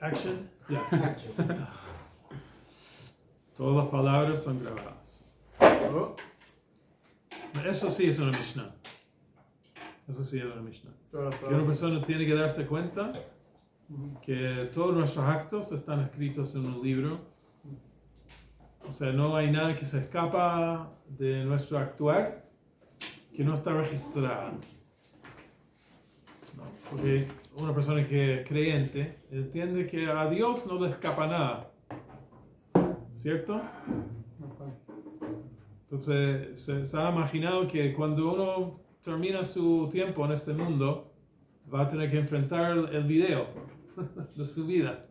Action. Yeah. Action. Todas las palabras son grabadas. Oh, Eso sí es una Mishnah. Eso sí es una Mishnah. todas, Que una persona tiene que darse cuenta que todos nuestros actos están escritos en un libro. O sea, no hay nada que se escapa de nuestro actuar que no está registrado. No, porque una persona que es creyente entiende que a Dios no le escapa nada. ¿Cierto? Entonces se ha imaginado que cuando uno termina su tiempo en este mundo, va a tener que enfrentar el video de su vida.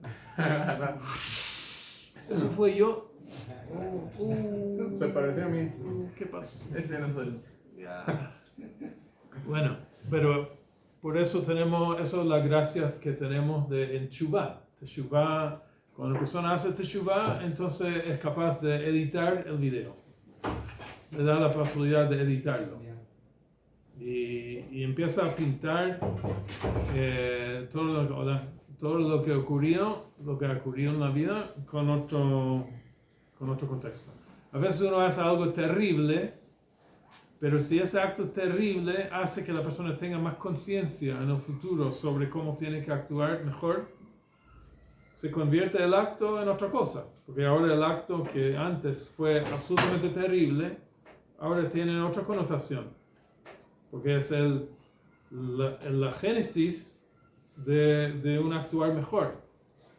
Eso fue yo. Se pareció a mí. ¿Qué pasó? Ese no soy. Ya. Bueno, pero por eso tenemos, eso es la gracia que tenemos en Teshuvah. Teshuvah, cuando la persona hace Teshuvah, entonces es capaz de editar el video. Le da la posibilidad de editarlo. Y empieza a pintar todo lo que ocurrió en la vida con otro contexto. A veces uno hace algo terrible, pero si ese acto terrible hace que la persona tenga más conciencia en el futuro sobre cómo tiene que actuar mejor, se convierte el acto en otra cosa. Porque ahora el acto que antes fue absolutamente terrible, ahora tiene otra connotación. Porque es la génesis de un actuar mejor,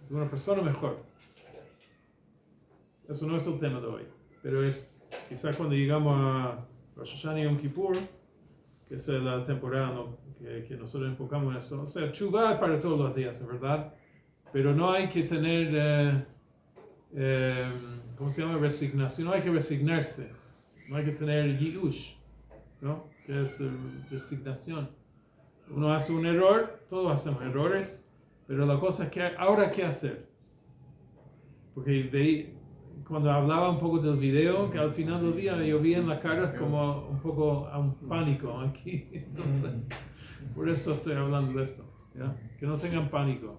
de una persona mejor. Eso no es el tema de hoy, pero es quizás cuando llegamos a Rosh Hashanah y Yom Kippur, que es la temporada que nosotros enfocamos en eso. O sea, Teshuvah es para todos los días, es verdad, pero no hay que tener, ¿cómo se llama? Resignación, no hay que resignarse, no hay que tener yi'ush, ¿no? Que es resignación. Uno hace un error, todos hacemos errores, pero la cosa es que ahora qué hacer. Porque cuando hablaba un poco del video, que al final del día yo vi en la cara como un poco a un pánico aquí. Entonces, por eso estoy hablando de esto, ¿ya? Que no tengan pánico.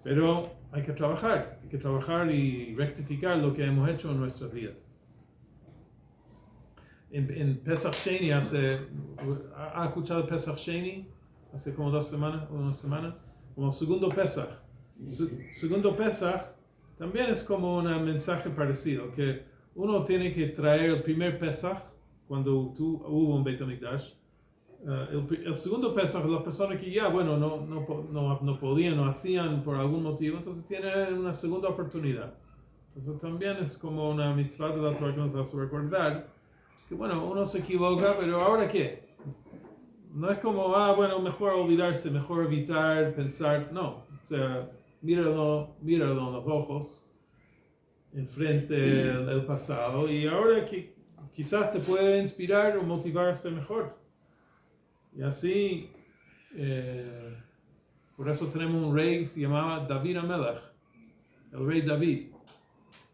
Pero hay que trabajar y rectificar lo que hemos hecho en nuestras vidas. En Pesach Sheni ¿ha escuchado Pesach Sheni? Hace como una semana, como el segundo Pesach. Segundo Pesach también es como un mensaje parecido, que uno tiene que traer el primer Pesach, cuando hubo un Beit HaMikdash. El segundo Pesach, las personas que ya, bueno, no podían, no hacían por algún motivo, entonces tienen una segunda oportunidad. Entonces también es como una mitzvah de la Torah que nos hace recordar que, bueno, uno se equivoca, pero ¿ahora qué? No es como, bueno, mejor olvidarse, mejor evitar, pensar, no. O sea, míralo en los ojos, enfrente el pasado, y ahora que quizás te puede inspirar o motivar a ser mejor. Y así, por eso tenemos un rey que se llamaba David HaMelech, el rey David.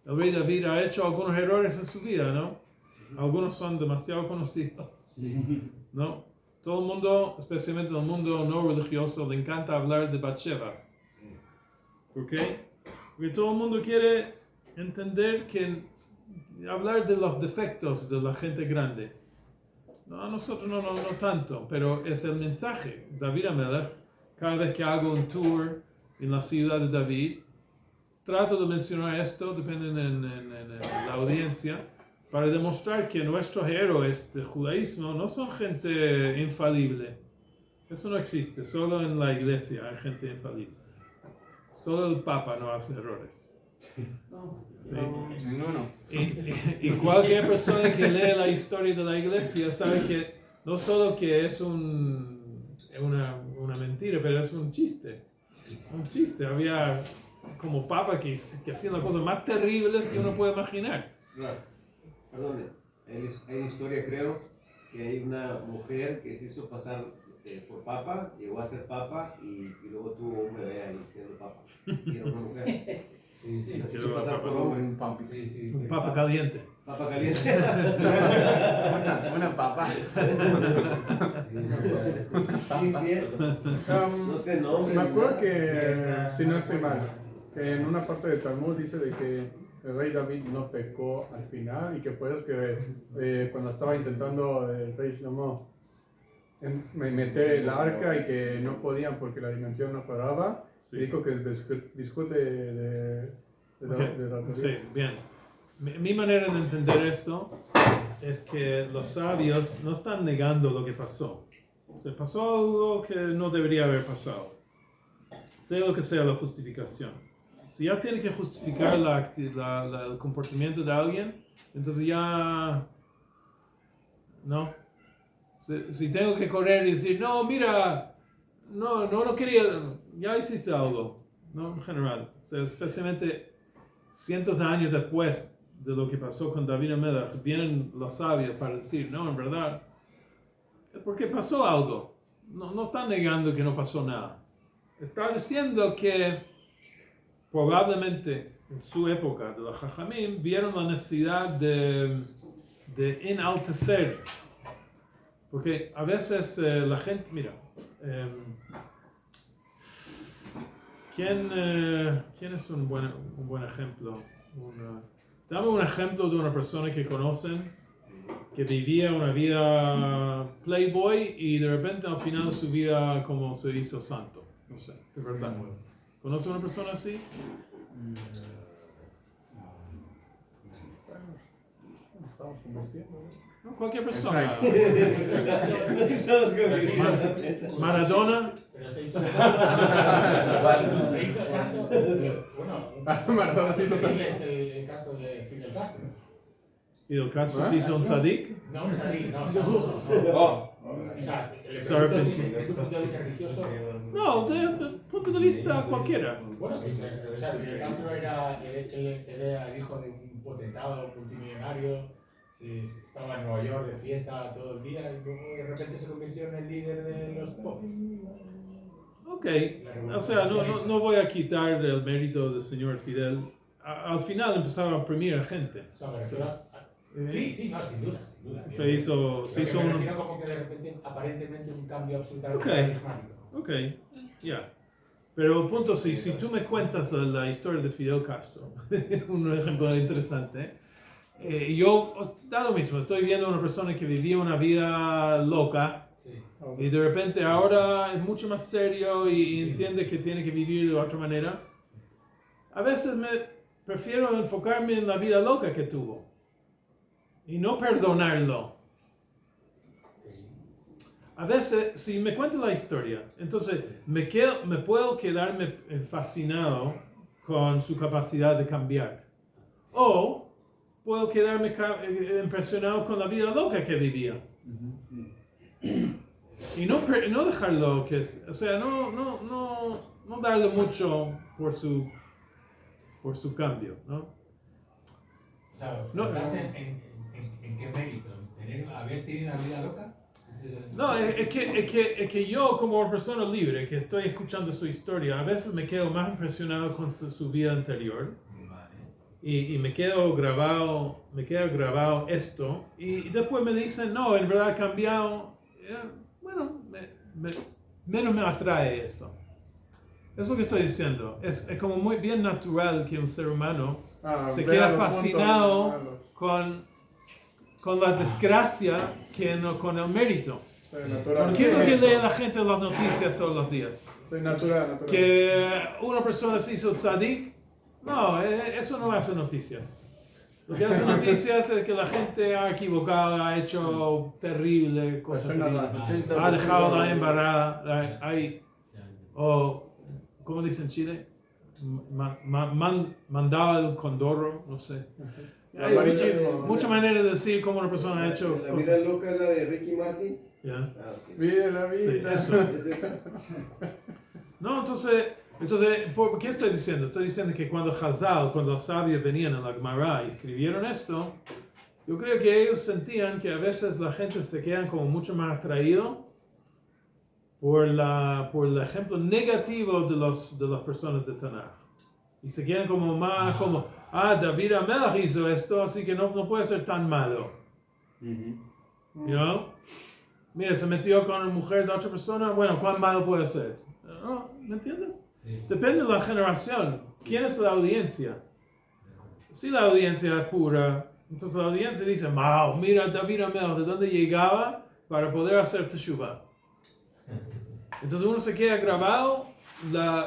El rey David ha hecho algunos errores en su vida, ¿no? Algunos son demasiado conocidos, ¿no? Todo el mundo, especialmente el mundo no religioso, le encanta hablar de Bathsheba. ¿Por qué? Porque todo el mundo quiere entender que hablar de los defectos de la gente grande. No, a nosotros no tanto, pero es el mensaje. David HaMelech, cada vez que hago un tour en la ciudad de David, trato de mencionar esto, depende en la audiencia, para demostrar que nuestros héroes del judaísmo no son gente infalible. Eso no existe, solo en la iglesia hay gente infalible. Solo el Papa no hace errores. ¿Sí? Ninguno. Y cualquier persona que lee la historia de la iglesia sabe que no solo que es una mentira, pero es un chiste. Un chiste. Había como papas que hacían las cosas más terribles que uno puede imaginar. Claro. Perdón, en historia creo que hay una mujer que se hizo pasar por papa, llegó a ser papa y luego tuvo un bebé ahí siendo papa. Y era una mujer. Sí, sí, Se sí. hizo pasar por hombre. Un papi. Sí, sí. Un papa caliente. Papa caliente. Una papa. Sí, cierto. No sé nombre. Me acuerdo nada. que, si no estoy mal, que en una parte de Talmud dice de que el rey David no pecó al final y que pues que cuando estaba intentando el rey Shlomo meter el arca y que no podían porque la dimensión no paraba, Sí. dijo que el discute de la Sí, bien. Mi manera de entender esto es que los sabios no están negando lo que pasó. Se pasó algo que no debería haber pasado. Sea lo que sea la justificación. Si ya tiene que justificar el comportamiento de alguien, entonces ya... ¿no? Si tengo que correr y decir, no, mira, no quería, ya hiciste algo, ¿no? En general. O sea, especialmente cientos de años después de lo que pasó con David Amelech, vienen los sabios para decir, no, en verdad, es porque pasó algo. No están negando que no pasó nada. Está diciendo que probablemente en su época de los Jajamim vieron la necesidad de enaltecer. Porque a veces la gente, mira, ¿quién es un buen ejemplo? Dame un ejemplo de una persona que conocen que vivía una vida playboy y de repente al final de su vida como se hizo santo. No sé, de verdad. ¿Conoce una persona así? Estamos convirtiendo. No, cualquier persona. Estamos convirtiendo. Maradona. Pero se hizo santo. Bueno, Maradona se hizo santo. es el caso de Fidel Castro. Fidel Castro se hizo un sadik. No, un sadí, no. O sea, le pregunto si desde tu punto de vista religioso. No, desde el punto de vista cualquiera. Bueno, o sea, Fidel Castro era el hijo de un potentado multimillonario. Sí, estaba en Nueva York de fiesta todo el día y luego de repente se convirtió en el líder de los pop. Ok, o sea, no voy a quitar el mérito del señor Fidel. Al final empezaba a oprimir a gente. O sea, me refiero a... Sí, no, sin duda, sin duda. Se hizo me un... refiero como que de repente, aparentemente, un cambio absolutamente Ok. paradigmático. Ok, ya. Pero el punto, si tú me cuentas la historia de Fidel Castro, un ejemplo interesante, yo, da lo mismo, estoy viendo a una persona que vivía una vida loca Sí. y de repente ahora es mucho más serio y entiende que tiene que vivir de otra manera. A veces prefiero enfocarme en la vida loca que tuvo y no perdonarlo. A veces, si me cuenta la historia, entonces me puedo quedarme fascinado con su capacidad de cambiar. O puedo quedarme impresionado con la vida loca que vivía. Y no dejarlo que es, o sea, no darle mucho por su cambio, ¿no? O sea, No. ¿en qué mérito? ¿Haber tenido una vida loca? No, es que yo como una persona libre que estoy escuchando su historia, a veces me quedo más impresionado con su vida anterior. Y me queda grabado esto, y después me dicen, no, en verdad ha cambiado. Bueno, menos me atrae esto. Es lo que estoy diciendo. Es como muy bien natural que un ser humano se queda fascinado con la desgracia que no con el mérito. ¿Por qué es lo que lee la gente en las noticias todos los días? Soy natural. Que una persona se hizo tzadik. No, eso no hace noticias. Lo que hace noticias es que la gente ha equivocado, ha hecho terrible cosas terribles. Ha dejado la embarrada. O, ¿cómo dicen en Chile? Mandaba el condoro, no sé. Hay muchas maneras de decir cómo una persona ha hecho La cosas. vida loca es la de Ricky Martin. ¿Ya? Ah, ok. Vive la vida. Sí, eso. ¿Es esa? No, entonces, ¿por qué estoy diciendo? Estoy diciendo que cuando los sabios venían a la Gemara y escribieron esto, yo creo que ellos sentían que a veces la gente se queda como mucho más atraído por el ejemplo negativo de las personas de Tanaj. Y se quedan como más como, David Amelech hizo esto, así que no puede ser tan malo. You know? Mira, se metió con una mujer de otra persona, bueno, ¿cuán malo puede ser? ¿Me entiendes? Depende de la generación. ¿Quién es la audiencia? Si la audiencia es pura, entonces la audiencia dice, wow, mira David Amelech, ¿de dónde llegaba para poder hacer teshuvah? Entonces uno se queda grabado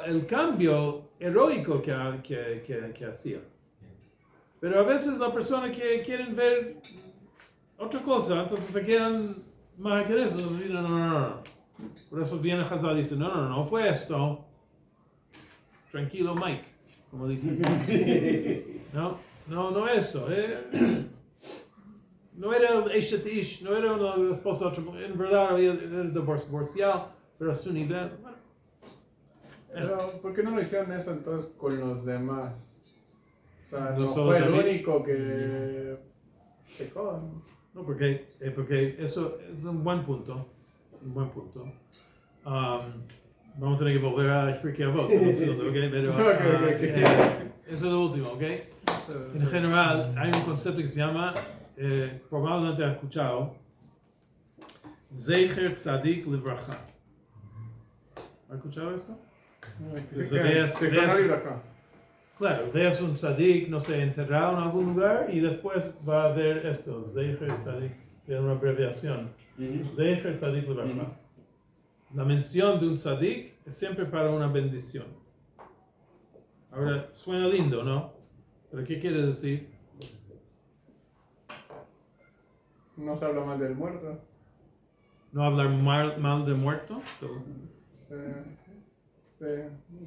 el cambio heroico que hacía. Pero a veces la persona que quieren ver otra cosa, entonces se quedan más que eso. Entonces dicen, no. Por eso viene Hazal y dice, no fue esto. Tranquilo Mike, como dicen. No eso. No era el Eshet Ish, no era una esposa, en verdad había el divorciado, pero a su nivel. Bueno. Pero, ¿por qué no lo hicieron eso entonces con los demás? O sea, no solo fue el David. único que pecó, ¿no? No, porque eso es un buen punto. Vamos a tener que volver a explicar vos, ¿okay? Pero eso es lo último, ¿ok? En general, hay un concepto que se llama, probablemente has escuchado, Zecher Tzadik Livracha. ¿Has escuchado esto? Claro, veas un tzadik, no sé, enterrado en algún lugar y después va a haber esto, Zecher Tzadik, que es una abreviación. Zecher Tzadik Livracha. La mención de un tzadik es siempre para una bendición. Ahora, suena lindo, ¿no? ¿Pero qué quiere decir? No se habla mal del muerto. ¿No hablar mal de muerto?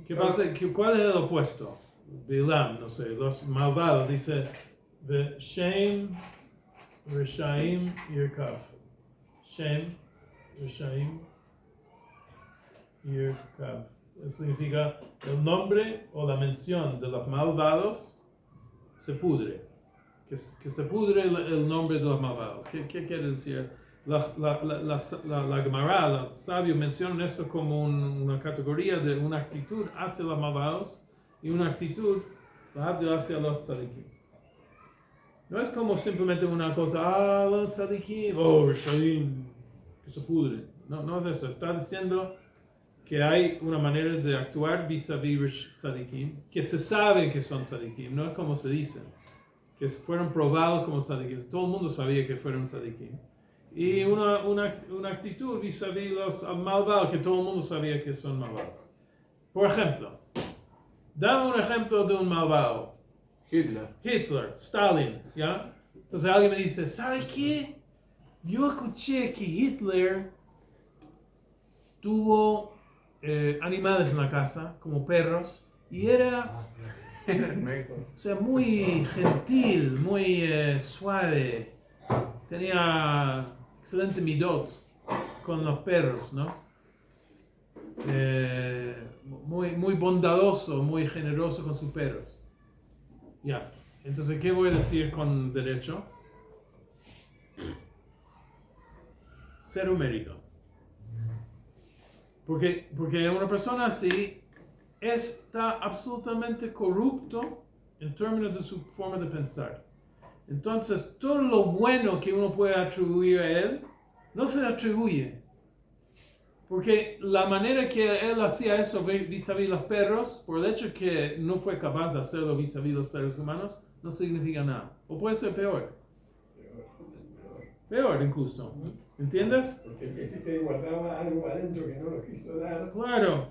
¿Qué pasa? ¿Cuál es el opuesto? Bilam, no sé, los malvados, dice, Shem, Reshaim, Yirkaf. Shem, Reshaim, Yirkaf. Eso significa el nombre o la mención de los malvados se pudre. Que se pudre el nombre de los malvados. ¿Qué quiere decir? La Gemara, los sabios mencionan esto como una categoría de una actitud hacia los malvados y una actitud hacia los tzadikim. No es como simplemente una cosa, los tzadikim, Rishaim, que se pudre. No es eso. Está diciendo que hay una manera de actuar vis-a-vis tzadikim, que se sabe que son tzadikim, no es como se dice, que fueron probados como tzadikim. Todo el mundo sabía que fueron tzadikim. Y una actitud vis-a-vis los malvados, que todo el mundo sabía que son malvados. Por ejemplo, dame un ejemplo de un malvado. Hitler, Stalin, ¿ya? Entonces alguien me dice, ¿sabe qué? Yo escuché que Hitler tuvo animales en la casa, como perros, y era, o sea, muy gentil, muy suave. Tenía excelente midot con los perros, ¿no? Muy bondadoso, muy generoso con sus perros. Ya, entonces, ¿qué voy a decir con derecho? Cero mérito. Porque una persona así está absolutamente corrupto en términos de su forma de pensar. Entonces, todo lo bueno que uno puede atribuir a él, no se le atribuye. Porque la manera que él hacía eso vis-a-vis los perros, por el hecho que no fue capaz de hacerlo vis-a-vis los seres humanos, no significa nada. O puede ser peor. Peor incluso. ¿Entiendes? Porque dice que guardaba algo adentro que no lo quiso dar. Claro.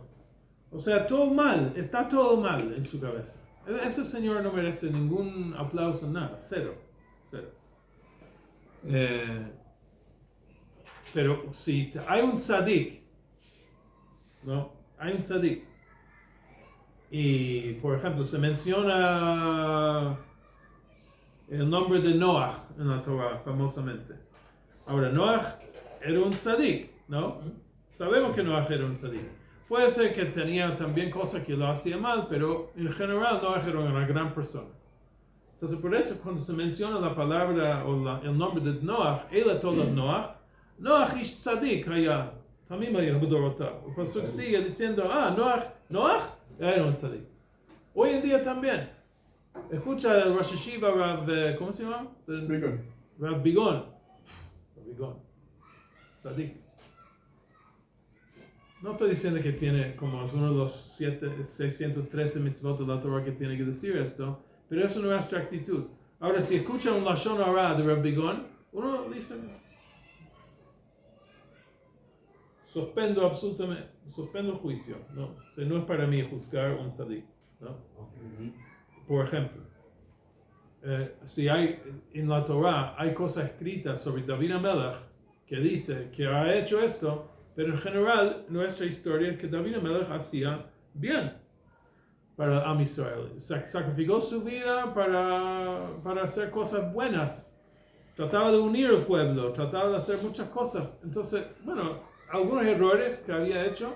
O sea, todo mal. Está todo mal en su cabeza. Ese señor no merece ningún aplauso, nada. Cero. Pero si hay un tzadik, ¿no? Hay un tzadik. Y, por ejemplo, se menciona el nombre de Noah en la Torah, famosamente. Ahora, Noah era un tzadik, ¿no? Sabemos que Noah era un tzadik. Puede ser que tenía también cosas que lo hacía mal, pero en general Noah era una gran persona. Entonces, por eso cuando se menciona la palabra o el nombre de Noah, él todo Noah, Noah ish tzadik haya, también haya bedorotav. El pasuk sigue diciendo, Noah era un tzadik. Hoy en día también. Escucha el Rosh Hashiva Rav, ¿cómo se llama? Bigón. Rav Bigón. Sadik. No estoy diciendo que tiene como es uno de los 613 mitzvot de la Torah que tiene que decir esto, pero eso no es nuestra actitud. Ahora, si escucha un Lashon Hara de Rav Bigón, uno dice, suspendo el juicio. No, o sea, no es para mí juzgar un tzadik, ¿no? Por ejemplo, si hay en la Torah hay cosas escritas sobre David HaMelech que dice que ha hecho esto, pero en general nuestra historia es que David HaMelech hacía bien para Am Israel. Sacrificó su vida para hacer cosas buenas. Trataba de unir al pueblo, trataba de hacer muchas cosas. Entonces, bueno, algunos errores que había hecho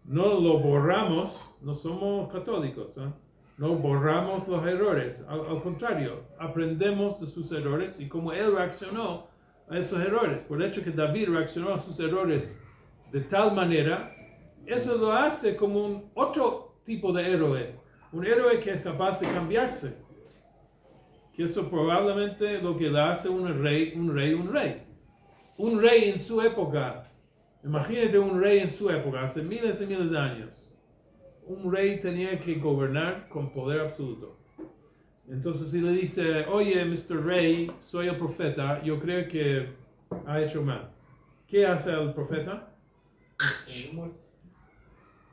no los borramos, no somos católicos, ¿eh? No borramos los errores, al contrario, aprendemos de sus errores y cómo él reaccionó a esos errores. Por el hecho que David reaccionó a sus errores de tal manera, eso lo hace como un otro tipo de héroe, un héroe que es capaz de cambiarse. Que eso probablemente lo que le hace un rey. Un rey en su época, imagínate un rey en su época, hace miles y miles de años. Un rey tenía que gobernar con poder absoluto. Entonces si le dice, oye, Mr. Rey, soy el profeta, yo creo que ha hecho mal. ¿Qué hace el profeta?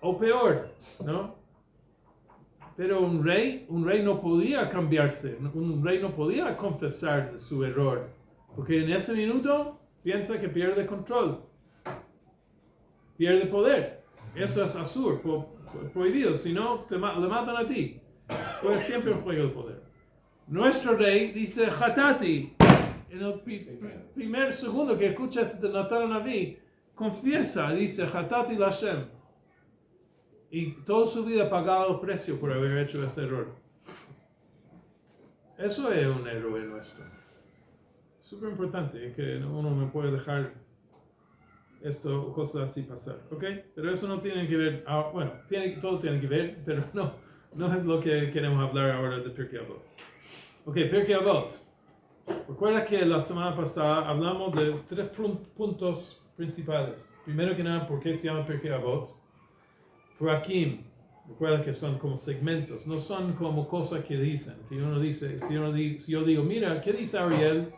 O peor, ¿no? Pero un rey no podía cambiarse, un rey no podía confesar de su error, porque en ese minuto piensa que pierde control, pierde poder. Eso es asur, prohibido, si no le matan a ti. Pues siempre un juego de poder. Nuestro rey dice, Hatati, en el primer segundo que escucha este Natan Naví, confiesa, dice, Hatati Lashem. Y toda su vida ha pagado el precio por haber hecho ese error. Eso es un héroe nuestro. Súper importante, que uno no puede dejar esto, cosas así pasar, ¿ok? Pero eso no tiene que ver, bueno, todo tiene que ver, pero no es lo que queremos hablar ahora de Pirkei Avot. Ok, Pirkei Avot. Recuerda que la semana pasada hablamos de 3 puntos principales. Primero que nada, ¿por qué se llama Pirkei Avot? Prakim. Recuerda que son como segmentos, no son como cosas que dicen, que uno dice, si yo digo, mira, ¿qué dice Ariel?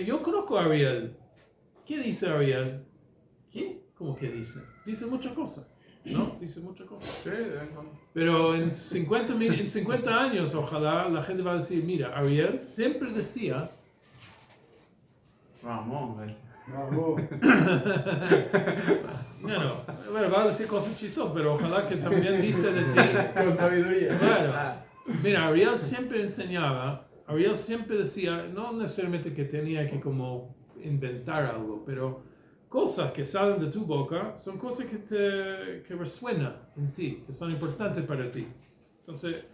Yo conozco a Ariel. ¿Qué dice Ariel? ¿Qué? ¿Cómo que dice? Dice muchas cosas, ¿no? Dice muchas cosas. Sí, Pero en 50 años, ojalá la gente va a decir, mira, Ariel siempre decía... Ramón, ¿ves? Bravo. Bueno, va a decir cosas chistosas, pero ojalá que también dice de ti. con sabiduría. Claro. Mira, Ariel siempre enseñaba, Ariel siempre decía, no necesariamente que tenía que como inventar algo, pero cosas que salen de tu boca son cosas que resuenan en ti, que son importantes para ti. Entonces,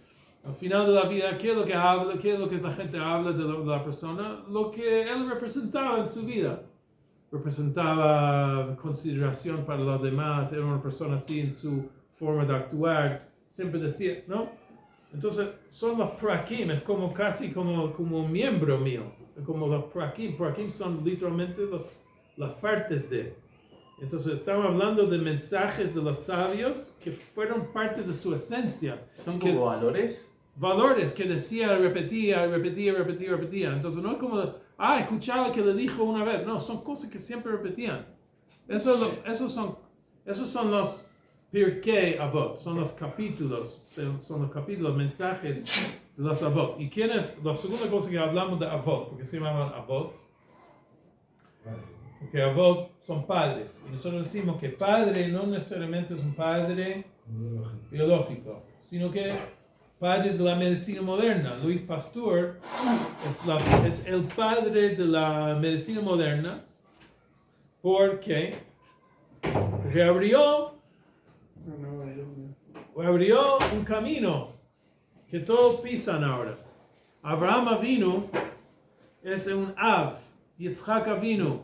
al final de la vida, ¿qué es lo que habla? ¿Qué es lo que la gente habla de la persona? Lo que él representaba en su vida. Representaba consideración para los demás, era una persona así en su forma de actuar, siempre decía, ¿no? Entonces, son los prakim, es como casi como un miembro mío, como los prakim. Prakim son literalmente las partes de. Entonces, estamos hablando de mensajes de los sabios que fueron parte de su esencia. ¿Son como valores? Valores que decía, repetía. Entonces, no es como, escuchaba que le dijo una vez. No, son cosas que siempre repetían. Esos son los Pirkei Avot, son los capítulos, mensajes de los Avot. ¿Y quién es la segunda cosa que hablamos de Avot? Porque se llaman Avot. Porque Avot son padres. Y nosotros decimos que padre no necesariamente es un padre biológico, sino que padre de la medicina moderna. Louis Pasteur es el padre de la medicina moderna porque abrió un camino que todos pisan ahora. Abraham Avinu es un Av, Yitzhak Avinu.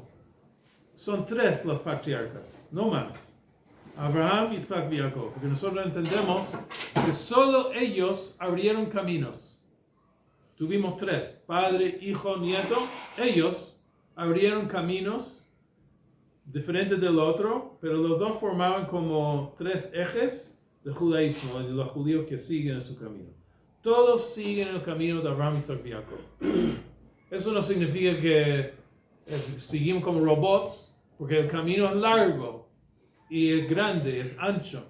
Son 3 los patriarcas, no más. Abraham, Isaac y Jacob, porque nosotros entendemos que solo ellos abrieron caminos. Tuvimos tres, padre, hijo, nieto. Ellos abrieron caminos diferentes del otro, pero los dos formaban como tres ejes del judaísmo, de los judíos que siguen en su camino. Todos siguen el camino de Abraham, Isaac y Jacob. Eso no significa que seguimos como robots, porque el camino es largo y es grande, es ancho.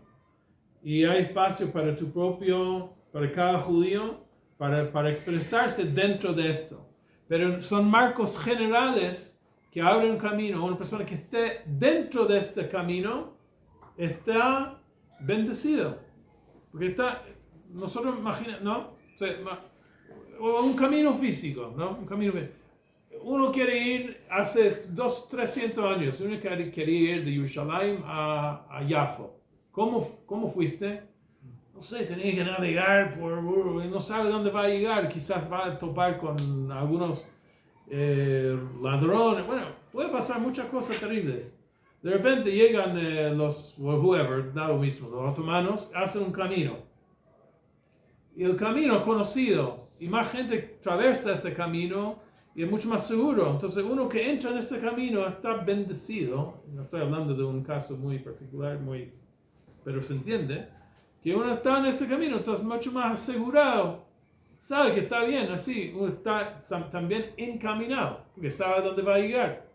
Y hay espacio para para cada judío, para expresarse dentro de esto. Pero son marcos generales que abren un camino. Una persona que esté dentro de este camino está bendecido. Porque nosotros imaginamos, ¿no? O sea, un camino físico, ¿no? Un camino físico. Uno quiere ir hace 300 años, uno quiere ir de Jerusalén a Jafo. ¿Cómo fuiste? No sé, tenía que navegar no sabe dónde va a llegar, quizás va a topar con algunos ladrones. Bueno, puede pasar muchas cosas terribles. De repente llegan whoever, da lo mismo, los otomanos, hacen un camino. Y el camino es conocido, y más gente atraviesa ese camino, y es mucho más seguro. Entonces uno que entra en este camino está bendecido. No estoy hablando de un caso muy particular, pero se entiende. Que uno está en ese camino, entonces mucho más asegurado. Sabe que está bien, así. Uno está también encaminado, porque sabe dónde va a llegar.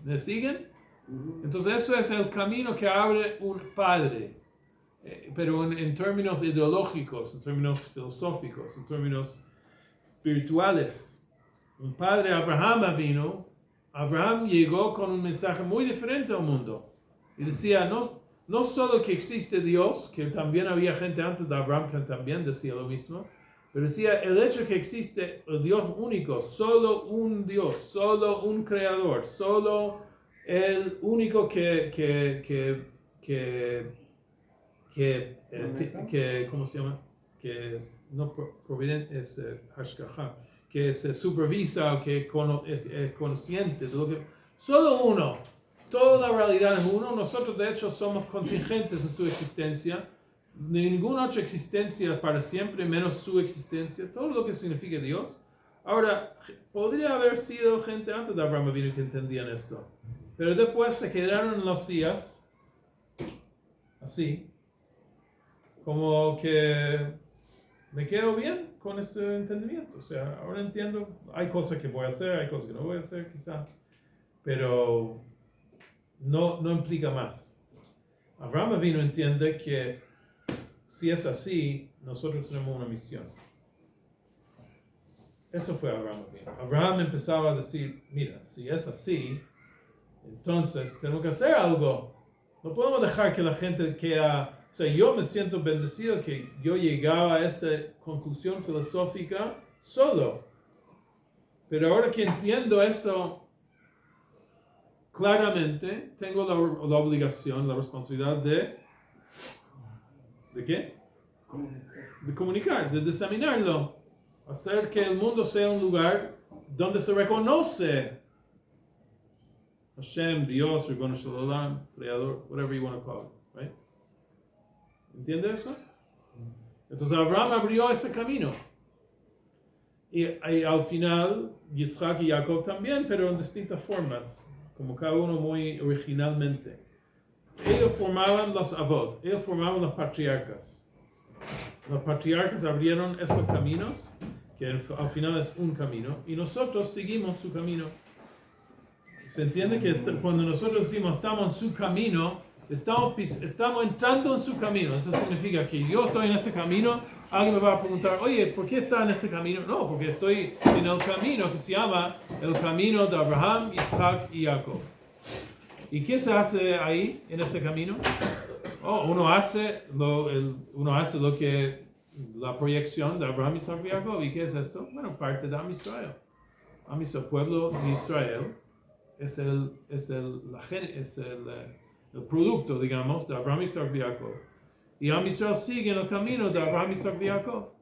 ¿Me siguen? Entonces eso es el camino que abre un padre. Pero en términos ideológicos, en términos filosóficos, en términos espirituales. Un padre, Abraham vino, Abraham llegó con un mensaje muy diferente al mundo. Y decía, no solo que existe Dios, que también había gente antes de Abraham que también decía lo mismo, pero decía el hecho que existe el Dios único, solo un Dios, solo un creador, solo el único que ¿cómo se llama? Que no providente es Hashgacha, que se supervisa o que es consciente de lo que... Solo uno. Toda la realidad es uno. Nosotros de hecho somos contingentes en su existencia. Ninguna otra existencia para siempre, menos su existencia. Todo lo que significa Dios. Ahora, podría haber sido gente antes de Abraham Avinu que entendían esto. Pero después se quedaron en los días así. Como que me quedo bien con ese entendimiento. O sea, ahora entiendo, hay cosas que voy a hacer, hay cosas que no voy a hacer quizá, pero no implica más. Abraham Avinu entiende que si es así, nosotros tenemos una misión. Eso fue Abraham Avinu. Abraham empezaba a decir, mira, si es así, entonces tenemos que hacer algo. No podemos dejar que la gente quede... O sea, yo me siento bendecido que yo llegaba a esta conclusión filosófica solo. Pero ahora que entiendo esto claramente, tengo la obligación, la responsabilidad ¿de qué? De comunicar, de diseminarlo. Hacer que el mundo sea un lugar donde se reconoce Hashem, Dios, Ribono Shel Olam, Creador, whatever you want to call it, right? ¿Entiende eso? Entonces Abraham abrió ese camino. Y al final, Yitzhak y Jacob también, pero en distintas formas, como cada uno muy originalmente. Ellos formaban los avot, ellos formaban los patriarcas. Los patriarcas abrieron estos caminos, que al final es un camino, y nosotros seguimos su camino. Se entiende que cuando nosotros decimos estamos en su camino, estamos entrando en su camino. Eso significa que yo estoy en ese camino. Alguien me va a preguntar, oye, ¿por qué está en ese camino? No, porque estoy en el camino que se llama el camino de Abraham, Isaac y Jacob. ¿Y qué se hace ahí, en ese camino? Uno hace lo que la proyección de Abraham, Isaac y Jacob. ¿Y qué es esto? Bueno, parte de Am Israel. Am Israel, pueblo de Israel, es el producto, digamos, de Abraham, Isaac y Jacob. Y Am Israel sigue en el camino de Abraham, Isaac y Jacob.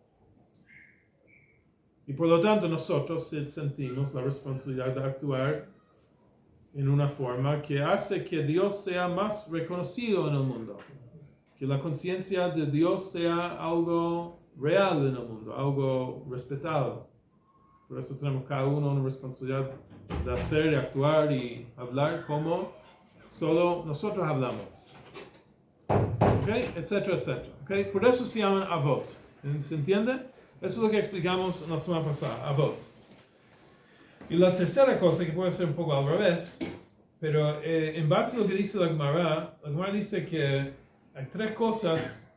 Y por lo tanto nosotros sentimos la responsabilidad de actuar en una forma que hace que Dios sea más reconocido en el mundo, que la conciencia de Dios sea algo real en el mundo, algo respetado. Por eso tenemos cada uno una responsabilidad de hacer, actuar y hablar como solo nosotros hablamos. ¿Ok? Etcétera, etcétera. ¿Ok? Por eso se llaman avot. ¿Se entiende? Eso es lo que explicamos la semana pasada, avot. Y la tercera cosa, que puede ser un poco al revés, pero en base a lo que dice la Gemara dice que hay tres cosas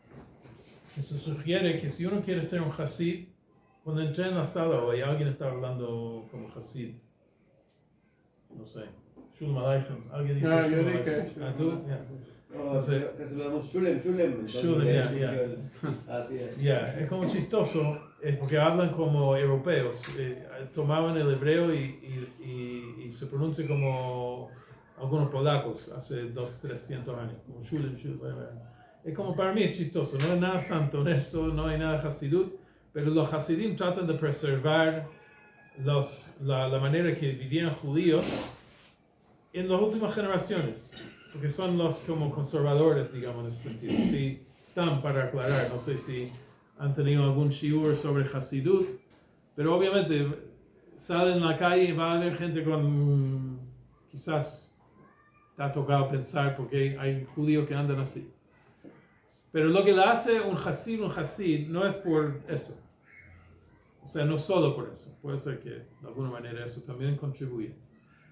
que se sugiere que si uno quiere ser un Hasid, cuando entré en la sala hoy, alguien estaba hablando como Hasid. No sé. Shalom Aleichem. ¿Alguien dijo No, yo Shalom dije. Aleichem? ¿Ah, tú? Ya. No, Entonces- que se lo damos Shulem. entonces, Shulem, ya, surgió ya. Así es. Ya, es como chistoso, porque hablan como europeos. Tomaban el hebreo y se pronuncia como algunos polacos hace 200-300 años, como Shulem. Es como para mí es chistoso, no es nada santo en esto, no hay nada Hasidut, pero los Hasidim tratan de preservar la manera que vivían judíos en las últimas generaciones, porque son los como conservadores, digamos, en ese sentido. Sí, están para aclarar, no sé si han tenido algún shiur sobre Hasidut, pero obviamente salen en la calle y va a haber gente con quizás te ha tocado pensar porque hay judíos que andan así. Pero lo que le hace un Hasid no es por eso. O sea, no solo por eso. Puede ser que de alguna manera eso también contribuye.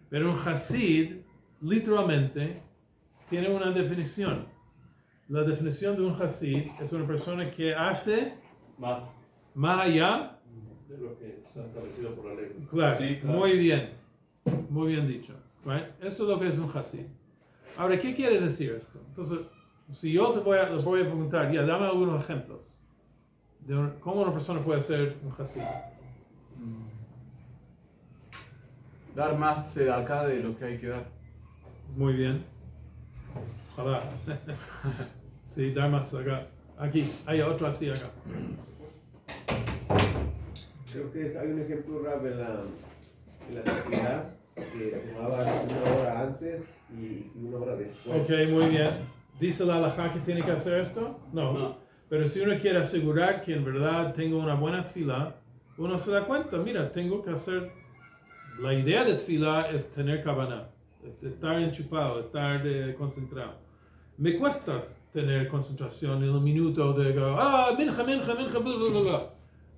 Pero un Hasid, literalmente, tiene una definición. La definición de un Hasid es una persona que hace Más más allá. de lo que está establecido por la ley. Claro, Sí, claro. muy bien dicho. Right? Eso es lo que es un Hasid. Ahora, ¿qué quiere decir esto? Entonces, si yo les voy a preguntar, ya, dame algunos ejemplos de cómo una persona puede ser un Hasid. Dar más acá de lo que hay que dar. Muy bien. Ojalá. Sí, dar más acá. Aquí, hay otro así acá. Creo que hay un ejemplo raro en la tefilá que tomaba una hora antes y una hora después. Ok, muy bien. ¿Dice la halajá que tiene que hacer esto? No. No. Pero si uno quiere asegurar que en verdad tengo una buena tefilá, uno se da cuenta, mira, tengo que hacer... La idea de tefilá es tener kavaná, estar enchufado, estar concentrado. Me cuesta tener concentración en un minuto de minja, bla, bla, bla.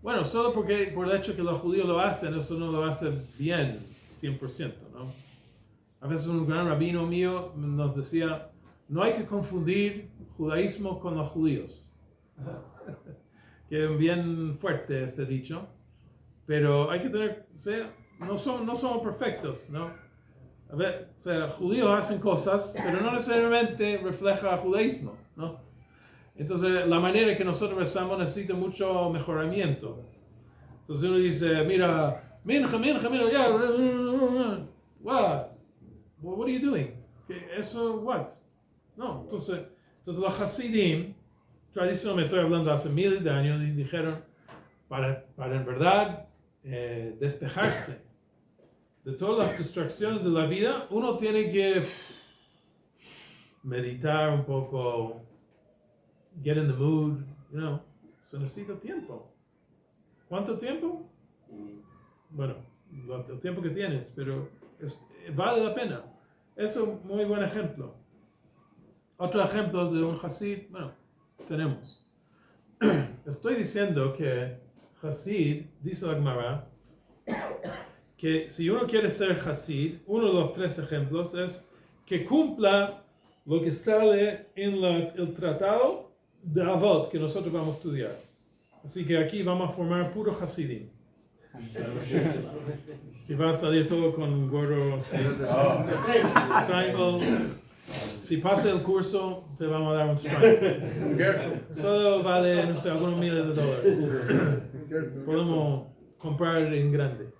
Bueno, solo porque por el hecho que los judíos lo hacen, eso no lo hace bien, 100%, ¿no? A veces un gran rabino mío nos decía, no hay que confundir judaísmo con los judíos. Que es bien fuerte este dicho, pero hay que tener, o sea, no somos perfectos, ¿no? A ver, o sea, judíos hacen cosas, pero no necesariamente refleja judaísmo, ¿no? Entonces, la manera que nosotros rezamos necesita mucho mejoramiento. Entonces uno dice, mira, minja, ya, what are you doing? Eso, what? No, entonces los Hasidim, tradicionalmente estoy hablando hace miles de años, y dijeron, para en verdad despejarse de todas las distracciones de la vida, uno tiene que meditar un poco, get in the mood, you know, se necesita tiempo. ¿Cuánto tiempo? Bueno, el tiempo que tienes, pero vale la pena. Eso es un muy buen ejemplo. Otros ejemplos de un Hasid, bueno, tenemos. Estoy diciendo que Hasid, dice la Gemara, que si uno quiere ser Hasid, uno de los tres ejemplos es que cumpla lo que sale en el tratado de Avot que nosotros vamos a estudiar. Así que aquí vamos a formar puro Hasidim. Si va a salir todo con gorro, triangle. Si pasa el curso, te vamos a dar un triangle. Solo vale, no sé, algunos miles de dólares. Podemos comprar en grande.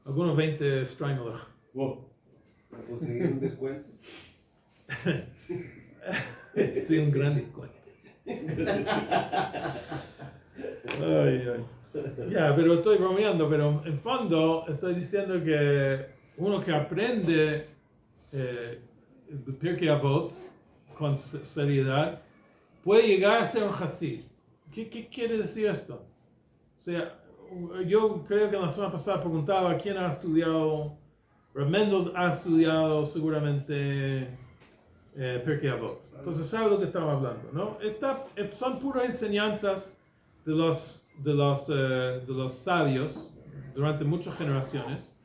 Algunos 20 Strangler. Wow. Para conseguir un descuento. Sí, un gran descuento. Ay. Ya, pero estoy bromeando, pero en fondo estoy diciendo que uno que aprende Pirkei Avot con seriedad, puede llegar a ser un Hasid. ¿Qué quiere decir esto? O sea, yo creo que la semana pasada preguntaba quién ha estudiado. Mendel ha estudiado seguramente Pirkei Avot. Entonces sabe lo que estamos hablando, ¿no? Son puras enseñanzas de los sabios durante muchas generaciones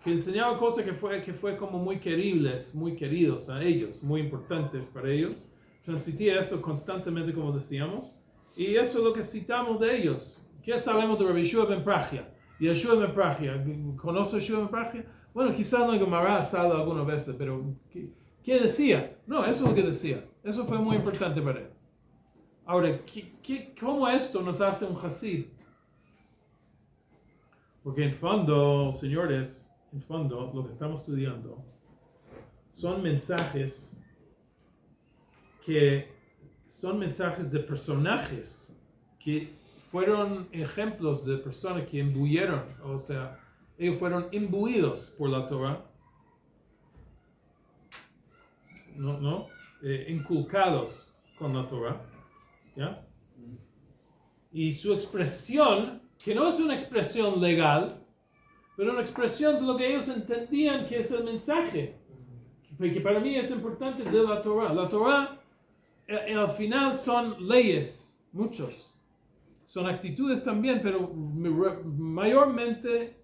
que enseñaban cosas que fue como muy queridos a ellos, muy importantes para ellos. Transmitía esto constantemente, como decíamos, y eso es lo que citamos de ellos. ¿Qué sabemos de Rabbi Yeshua ben Prachia? Y Yeshua ben Prachia, ¿conoce a Yeshua ben Prachia? Bueno, quizás en la Gemara ha salido algunas veces, pero ¿qué decía? No, eso es lo que decía. Eso fue muy importante para él. Ahora, ¿cómo esto nos hace un Hasid? Porque en fondo, señores, lo que estamos estudiando son mensajes de personajes que fueron ejemplos de personas que imbuyeron, o sea, ellos fueron imbuidos por la Torah, inculcados con la Torah, ¿ya? Y su expresión, que no es una expresión legal, pero una expresión de lo que ellos entendían que es el mensaje, que para mí es importante de la Torah. La Torah, al final son leyes, muchos. Son actitudes también, pero mayormente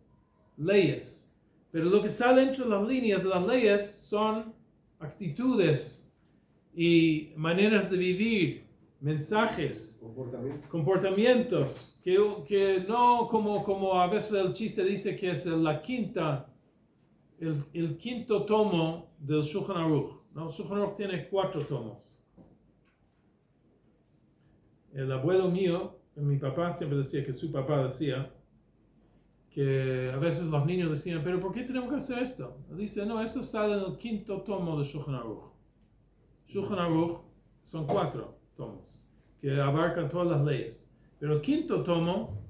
leyes. Pero lo que sale entre las líneas de las leyes son actitudes y maneras de vivir, mensajes, comportamientos, que no como a veces el chiste dice que es el quinto tomo del Shulchan Aruch, ¿no? El Shulchan Aruch tiene 4 tomos. El abuelo mío, mi papá siempre decía que su papá decía que a veces los niños decían, pero ¿por qué tenemos que hacer esto? Dice, no, eso sale en el 5º tomo de Shulchan Aruch. Shulchan Aruch son 4 tomos que abarcan todas las leyes. Pero el 5º tomo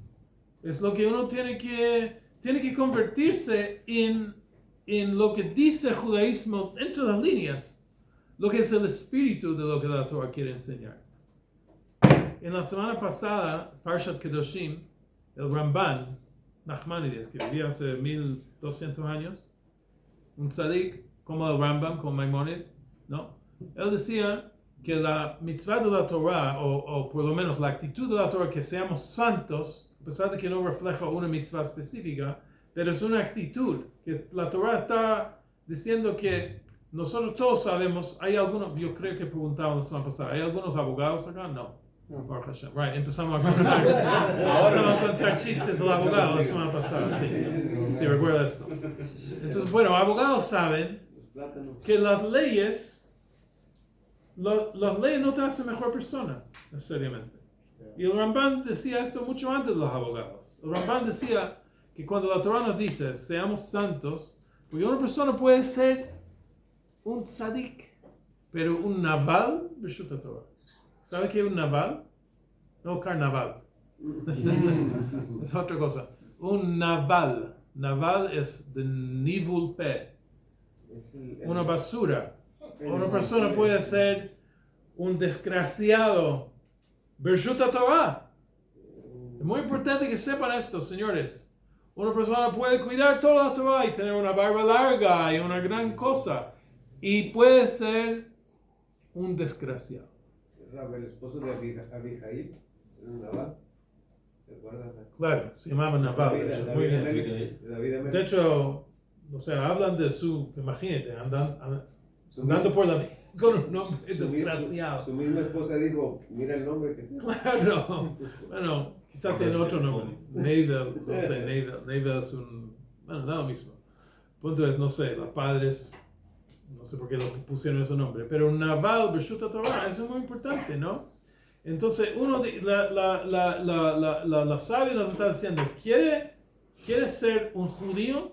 es lo que uno tiene que convertirse en lo que dice el judaísmo entre las líneas, lo que es el espíritu de lo que la Torah quiere enseñar. En la semana pasada, Parshat Kedoshim, el Ramban Nachmanides, que vivía hace 1200 años, un tzadik como el Rambam, como Maimonides, ¿no? Él decía que la mitzvah de la Torah, o por lo menos la actitud de la Torah, que seamos santos, a pesar de que no refleja una mitzvah específica, pero es una actitud, que la Torah está diciendo que nosotros todos sabemos, hay algunos, yo creo que preguntaban la semana pasada, ¿hay algunos abogados acá? No. Baruch Hashem. Right, empezamos a contar chistes del abogado la semana pasada, sí, recuerda esto. Entonces, bueno, abogados saben que las leyes no te hacen mejor persona, necesariamente. Y el Ramban decía esto mucho antes de los abogados. El Ramban decía que cuando la Torah nos dice, seamos santos, porque una persona puede ser un tzadik, pero un naval, B'shut Torah. ¿Sabe qué es un naval? No carnaval. Es otra cosa. Un naval. Naval es de nivul pe. Una basura. Una persona puede ser un desgraciado. B'shut Torah. Es muy importante que sepan esto, señores. Una persona puede cuidar toda la Torah y tener una barba larga y una gran cosa. Y puede ser un desgraciado. El esposo de Abijail, Nabal, ¿se acuerdan? Claro, se llamaba Nabal. Muy bien. De hecho, o sea, hablan de imagínate, andando por la vida con un nombre desgraciado. Su misma esposa dijo, mira el nombre que tiene. Claro, bueno, quizás tiene otro nombre. Navel, no sé, Navel es bueno, nada mismo. El punto es, no sé, los padres, no sé por qué lo pusieron ese nombre, pero Naval B'shut Torah, eso es muy importante, ¿no? Entonces, la sabia nos está diciendo, ¿quiere ser un judío?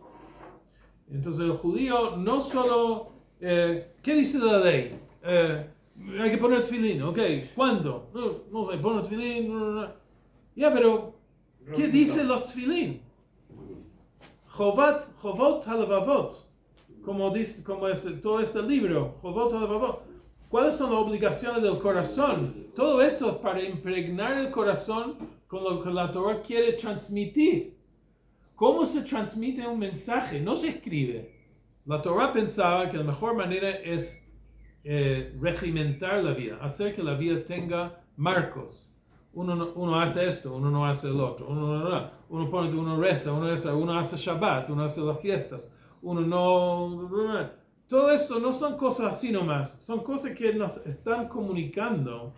Entonces, el judío no solo, ¿qué dice la ley? Hay que poner tefilín, ¿ok? ¿Cuándo? No sé, poner tefilín, Ya, pero, ¿qué dicen los tefilín? Chovot halevavot. como dice, como es todo este libro, Jobot HaLevavot. ¿Cuáles son las obligaciones del corazón? Todo esto es para impregnar el corazón con lo que la Torah quiere transmitir. ¿Cómo se transmite un mensaje? No se escribe. La Torah pensaba que la mejor manera es regimentar la vida, hacer que la vida tenga marcos. Uno hace esto, uno no hace el otro, uno reza, uno hace Shabbat, uno hace las fiestas, uno no... Todo esto no son cosas así nomás, son cosas que nos están comunicando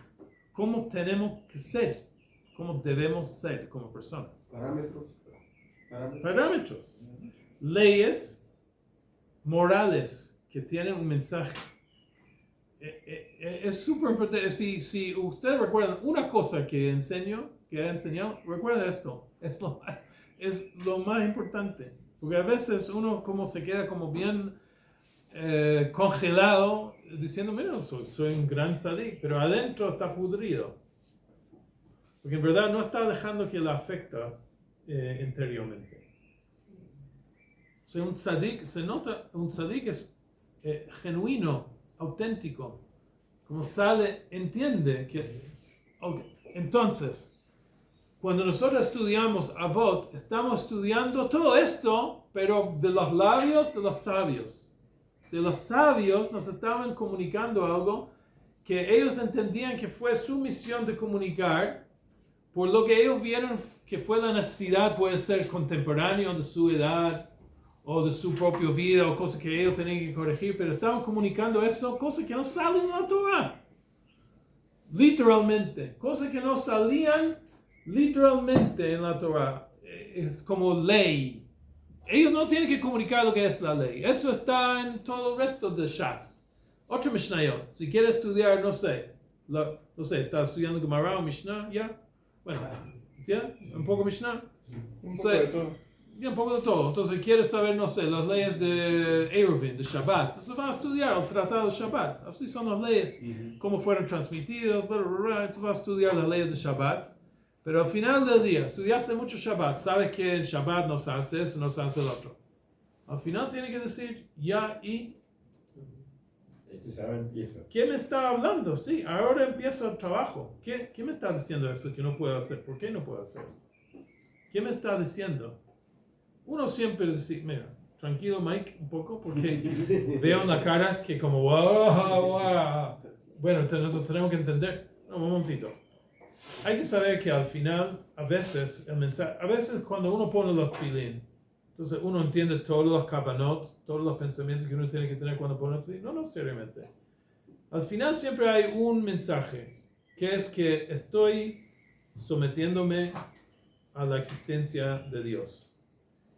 cómo tenemos que ser, cómo debemos ser como personas. Parámetros. Leyes morales que tienen un mensaje. Es súper importante. Si ustedes recuerdan una cosa que he enseñado, recuerden esto. Es lo más importante. Porque a veces uno como se queda como bien congelado diciendo, mira, soy un gran tzadik, pero adentro está pudrido. Porque en verdad no está dejando que la afecta interiormente. O sea, un tzadik, se nota, un tzadik es genuino, auténtico. Como sale, entiende que... Okay. Entonces, cuando nosotros estudiamos Avot, estamos estudiando todo esto, pero de los labios de los sabios. Si los sabios nos estaban comunicando algo que ellos entendían que fue su misión de comunicar, por lo que ellos vieron que fue la necesidad, puede ser contemporáneo de su edad o de su propia vida o cosas que ellos tenían que corregir, pero estaban comunicando eso, cosas que no salen de la Torah. Literalmente, cosas que no salían literalmente en la Torah. Es como ley. Ellos no tienen que comunicar lo que es la ley. Eso está en todo el resto de Shas. Otro Mishnayot. Si quieres estudiar, no sé, ¿estás estudiando Gemara o Mishnah? ¿Ya? Bueno, ¿ya? ¿Un poco Mishnah? Un poco de todo. Ya, un poco de todo. Entonces, quieres saber, no sé, las leyes de Eruvin, de Shabbat. Entonces, vas a estudiar el tratado de Shabbat. Así son las leyes, cómo fueron transmitidas, Entonces, vas a estudiar las leyes de Shabbat. Pero al final del día, estudiaste mucho Shabbat, sabes que en Shabbat no se hace eso, no se hace el otro. Al final tiene que decir, ya y... ¿Quién me está hablando? Sí, ahora empieza el trabajo. ¿Quién me está diciendo eso que no puedo hacer? ¿Por qué no puedo hacer esto? ¿Quién me está diciendo? Uno siempre dice, mira, tranquilo Mike, un poco, porque veo en las caras que como, wow. Bueno, nosotros tenemos que entender. No, un momentito. Hay que saber que al final, a veces cuando uno pone los tefilín, entonces uno entiende todos los kavanot, todos los pensamientos que uno tiene que tener cuando pone los tefilín. No, seriamente. Al final siempre hay un mensaje, que es que estoy sometiéndome a la existencia de Dios.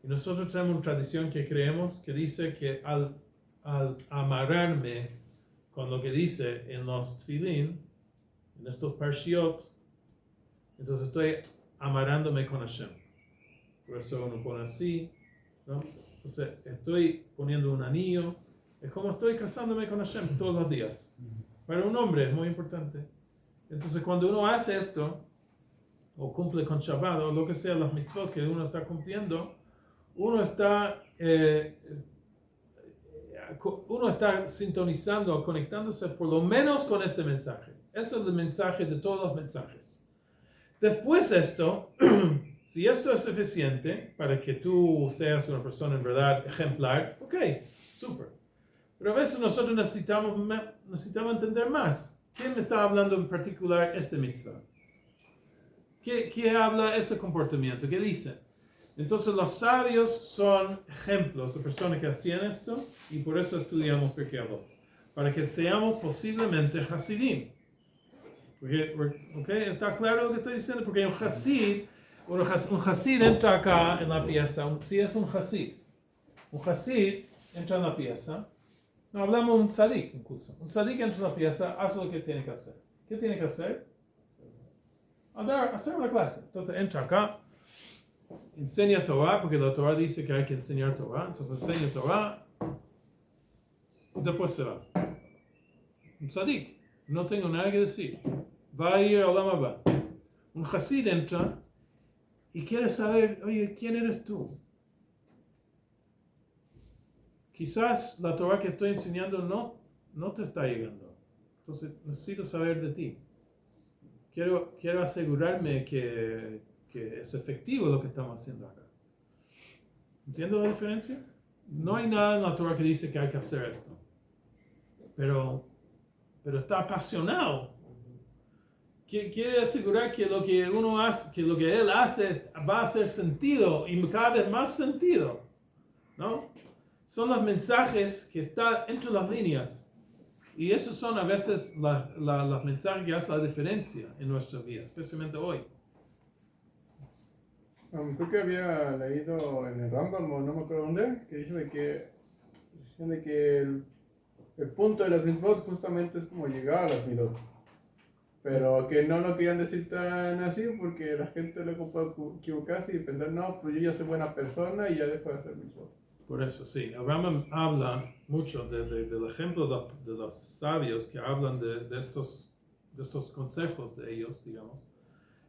Y nosotros tenemos una tradición que creemos que dice que al amarrarme con lo que dice en los tefilín, en estos parshiot, entonces estoy amarrándome con Hashem. Por eso uno pone así, ¿no? Entonces estoy poniendo un anillo. Es como estoy casándome con Hashem todos los días. Para un hombre es muy importante. Entonces cuando uno hace esto, o cumple con Shabbat, o lo que sea, las mitzvot que uno está cumpliendo, uno está sintonizando o conectándose por lo menos con este mensaje. Eso es el mensaje de todos los mensajes. Después esto, si esto es suficiente para que tú seas una persona en verdad ejemplar, ok, súper. Pero a veces nosotros necesitamos entender más. ¿Quién me está hablando en particular este mitzvah? ¿Qué habla ese comportamiento? ¿Qué dice? Entonces los sabios son ejemplos de personas que hacían esto y por eso estudiamos Pirkei Avot. Para que seamos posiblemente Hasidim. Okay, ¿está claro lo que estoy diciendo? Porque un Hasid entra acá en la pieza. Si es un Hasid entra en la pieza. No, hablamos de un tzadik incluso. Un tzadik entra en la pieza, hace lo que tiene que hacer. ¿Qué tiene que hacer? Hacer una clase. Entonces entra acá, enseña Torah, porque la Torah dice que hay que enseñar Torah. Entonces enseña Torah, y después se va. Un tzadik, no tengo nada que decir. Va a ir a Olam Haba. Un Hasid entra y quiere saber, oye, ¿quién eres tú? quizás la Torah que estoy enseñando no te está llegando. Entonces necesito saber de ti. Quiero asegurarme que es efectivo lo que estamos haciendo acá. ¿Entiendes la diferencia? No hay nada en la Torah que dice que hay que hacer esto. Pero está apasionado. Quiere asegurar que lo que uno hace, que lo que él hace va a hacer sentido y cada vez más sentido, ¿no? Son los mensajes que están entre las líneas y esos son a veces los mensajes que hacen la diferencia en nuestra vida, especialmente hoy. Creo que había leído en el Rambam o no me acuerdo dónde, que decían de que el punto de las mitzvot justamente es como llegar a las midot. Pero que no lo querían decir tan así porque la gente luego puede equivocarse y pensar, no, pues yo ya soy buena persona y ya dejo de hacer mitzvot. Por eso, sí. Abraham habla mucho del ejemplo de los sabios que hablan de estos consejos de ellos, digamos.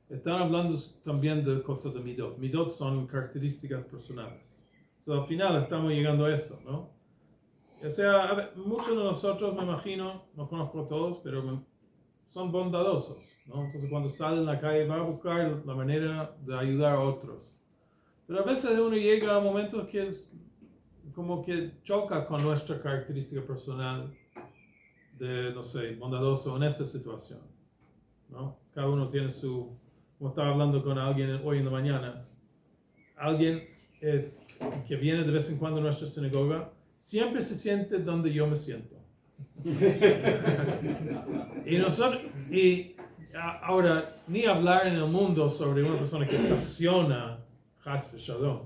Están hablando también de cosas de midot. Midot son características personales. So, al final estamos llegando a eso, ¿no? O sea, a ver, muchos de nosotros, me imagino, no conozco a todos, pero son bondadosos, ¿no? Entonces cuando sale en la calle va a buscar la manera de ayudar a otros. Pero a veces uno llega a momentos que es como que choca con nuestra característica personal de, no sé, bondadoso en esa situación, ¿no? Cada uno tiene su... Como estaba hablando con alguien hoy en la mañana, alguien que viene de vez en cuando a nuestra sinagoga, siempre se siente donde yo me siento. y ahora, ni hablar en el mundo sobre una persona que estaciona, Chas v'Shalom,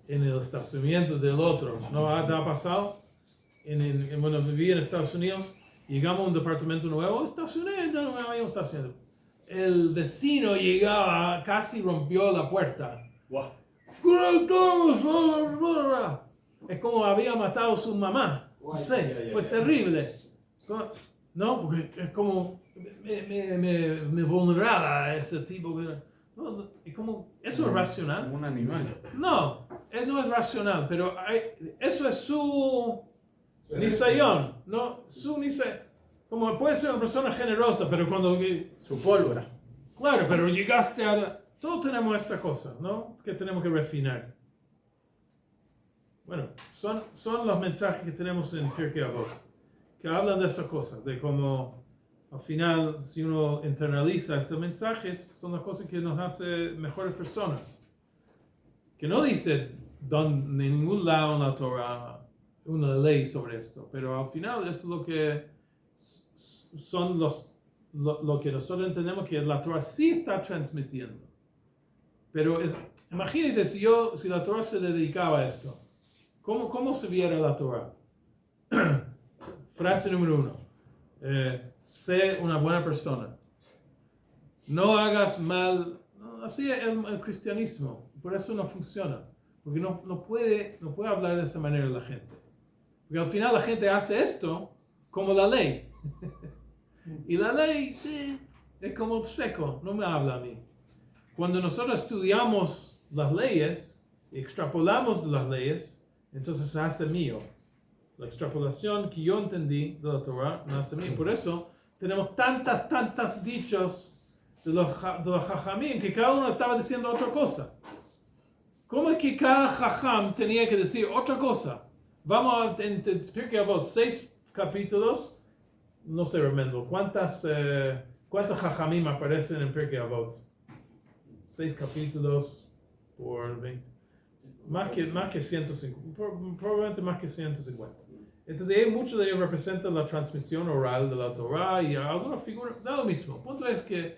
en el estacionamiento del otro. ¿No te ha pasado? Cuando viví en Estados Unidos, llegamos a un departamento nuevo, estacioné, no habíamos estacionado. El vecino llegaba, casi rompió la puerta. Wow. Es como había matado a su mamá. No sé, fue terrible. No, porque es como me vulneraba ese tipo. No, es como, ¿eso es racional? Un animal. No, no es racional, pero eso es su nisayón, ¿no? Su nisayón. Como puede ser una persona generosa, pero cuando... Su pólvora. Claro, pero llegaste a... Todos tenemos esta cosa, ¿no? Que tenemos que refinar. Bueno, son los mensajes que tenemos en Pirkei Avot, que hablan de esas cosas, de cómo al final, si uno internaliza estos mensajes, son las cosas que nos hacen mejores personas. Que no dice en ningún lado en la Torah una ley sobre esto, pero al final es lo que son lo que nosotros entendemos que la Torah sí está transmitiendo. Pero imagínate si la Torah se dedicaba a esto. ¿Cómo se viera la Torah? Frase número 1. Sé una buena persona. No hagas mal. No, así es el cristianismo. Por eso no funciona. Porque no puede hablar de esa manera la gente. Porque al final la gente hace esto como la ley. Y la ley es como seco. No me habla a mí. Cuando nosotros estudiamos las leyes y extrapolamos de las leyes, entonces se hace mío. La extrapolación que yo entendí de la Torah me hace mío. Por eso tenemos tantas dichos de los jajamim que cada uno estaba diciendo otra cosa. ¿Cómo es que cada jajam tenía que decir otra cosa? Vamos a Pirkei Avot, 6 capítulos. No sé, Remendo, ¿cuántos jajamim aparecen en Pirkei Avot? 6 capítulos por 20. Más que 150, probablemente más que 150. Entonces, muchos de ellos representan la transmisión oral de la Torah y algunas figuras, da lo mismo. El punto es que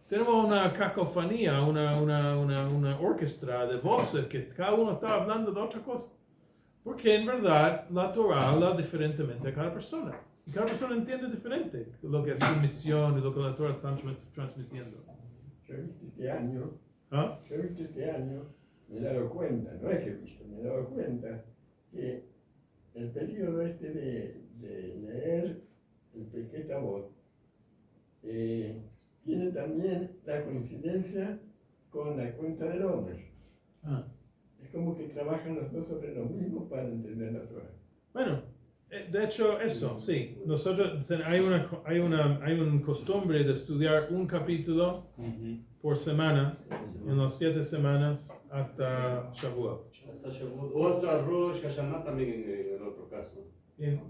tenemos una cacofonía, una orquesta de voces que cada uno está hablando de otra cosa. Porque en verdad la Torah habla diferentemente a cada persona. Y cada persona entiende diferente lo que es su misión y lo que la Torah está transmitiendo. Yo he visto este año, ¿Ah? me he dado cuenta, no es que he visto, me he dado cuenta que el periodo este de leer el Pirkei Avot tiene también la coincidencia con la cuenta del Omer. Ah. Es como que trabajan los dos sobre lo mismo para entender la Torah. Bueno, de hecho eso, sí. Nosotros hay un costumbre de estudiar un capítulo por semana en las 7 semanas hasta Shavuot. O hasta Rosh Hashanah también en otro caso.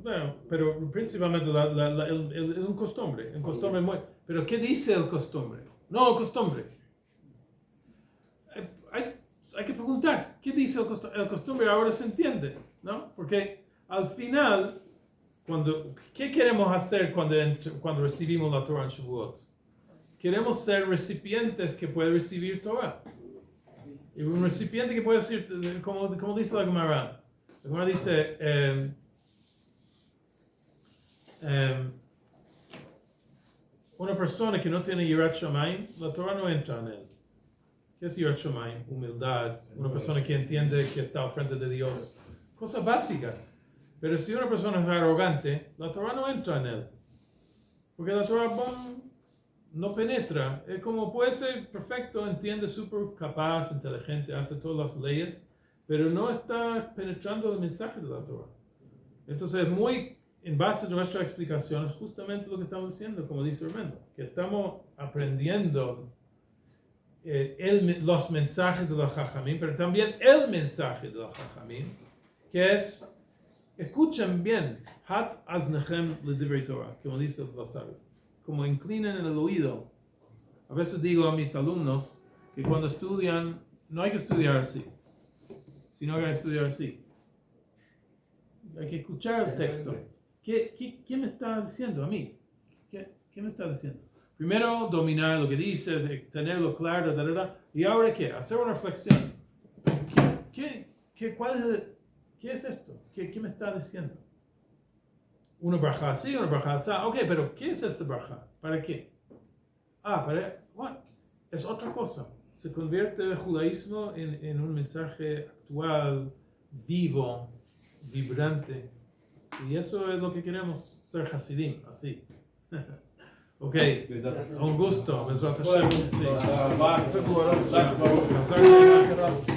Bueno, pero principalmente un costumbre, muy... Pero ¿qué dice el costumbre? No, costumbre. Hay que preguntar, ¿qué dice el costumbre? Ahora se entiende, ¿no? Porque al final, ¿qué queremos hacer cuando recibimos la Torah en Shavuot? Queremos ser recipientes que pueden recibir Torah. Y un recipiente que puede decir, como dice la Gemara. La Gemara dice, una persona que no tiene Yirat Shamayim, la Torah no entra en él. ¿Qué es Yirat Shamayim? Humildad. Una persona que entiende que está al frente de Dios. Cosas básicas. Pero si una persona es arrogante, la Torah no entra en él. Porque la Torah no penetra. Es como puede ser perfecto, entiende, súper capaz, inteligente, hace todas las leyes, pero no está penetrando el mensaje de la Torah. Entonces, en base a nuestra explicación, es justamente lo que estamos diciendo, como dice Armando, que estamos aprendiendo los mensajes de los Jajamim, pero también el mensaje de los Jajamim, que es, escuchen bien, Hat aznechem ledivrei Torah, como dice el sabio, como inclinen el oído. A veces digo a mis alumnos que cuando estudian, no hay que estudiar así, sino que hay que estudiar así. Hay que escuchar el texto. ¿Qué me está diciendo a mí? ¿Qué me está diciendo? Primero, dominar lo que dice, tenerlo claro, y ahora ¿qué? Hacer una reflexión. ¿Qué es esto? ¿Qué me está diciendo? Una braja así, una braja así. Ok, pero ¿qué es esta braja? ¿Para qué? Es otra cosa. Se convierte el judaísmo en un mensaje actual, vivo, vibrante. Y eso es lo que queremos, ser Hasidim, así. Ok, un gusto. Bezrat Hashem. Sí.